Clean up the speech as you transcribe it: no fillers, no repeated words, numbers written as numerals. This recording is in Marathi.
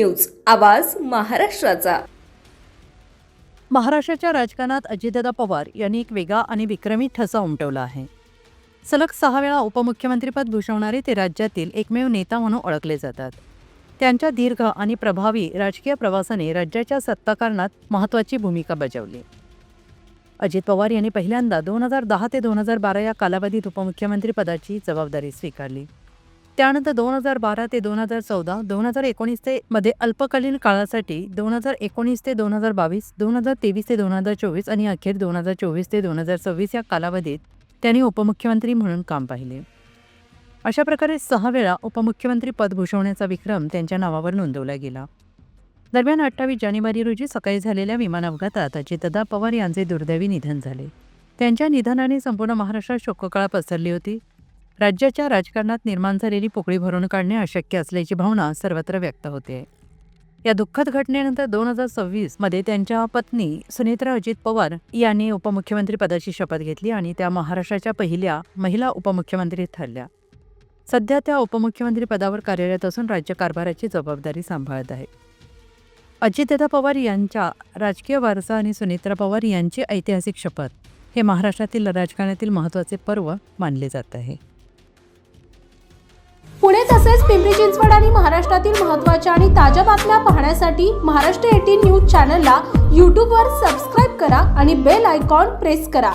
न्यूज, आवाज महाराष्ट्राचा। महाराष्ट्राच्या राजकारणात अजितदादा पवार यांनी एक वेगळा आणि विक्रमी ठसा उमटवला आहे। सलग 6 वेळा उपमुख्यमंत्रीपद भूषवणारे ते राज्यातील एकमेव नेता म्हणून ओळखले जातात। त्यांच्या दीर्घ आणि प्रभावी राजकीय प्रवासाने राज्याच्या सत्ताकारणात महत्त्वाची भूमिका बजावली। अजित पवार यांनी पहिल्यांदा 2010 ते 2012 या कालावधीत उपमुख्यमंत्री पदाची जबाबदारी स्वीकारली। त्यानंतर 2012 ते 2014, 2019 ते मध्ये अल्पकालीन काळासाठी, 2019 ते 2022, 2023 ते 2024 आणि अखेर 2024 ते 2026 या कालावधीत त्यांनी उपमुख्यमंत्री म्हणून काम पाहिले। अशा प्रकारे 6 वेळा उपमुख्यमंत्री पद भूषवण्याचा विक्रम त्यांच्या नावावर नोंदवला गेला। दरम्यान 28 जानेवारी रोजी सकाळी झालेल्या विमान अपघातात अजितदादा पवार यांचे दुर्दैवी निधन झाले। त्यांच्या निधनाने संपूर्ण महाराष्ट्रात शोककळा पसरली होती। राज्याच्या राजकारणात निर्माण झालेली पोकळी भरून काढणे अशक्य असल्याची भावना सर्वत्र व्यक्त होते। या दुःखद घटनेनंतर 2026 मध्ये त्यांच्या पत्नी सुनेत्रा अजित पवार यांनी उपमुख्यमंत्री पदाची शपथ घेतली आणि त्या महाराष्ट्राच्या पहिल्या महिला उपमुख्यमंत्री ठरल्या। सध्या त्या उपमुख्यमंत्री पदावर कार्यरत असून राज्यकारभाराची जबाबदारी सांभाळत आहेत। अजितदादा पवार यांच्या राजकीय वारसा आणि सुनेत्रा पवार यांची ऐतिहासिक शपथ हे महाराष्ट्रातील राजकारणातील महत्त्वाचे पर्व मानले जात आहे। पुणे तसेच पिंपरी चिंचवड आणि महाराष्ट्रातील महत्त्वाच्या आणि ताज्या बातम्या पाहण्यासाठी महाराष्ट्र 18 न्यूज चॅनलला यूट्यूबवर सबस्क्राईब करा आणि बेल आयकॉन प्रेस करा।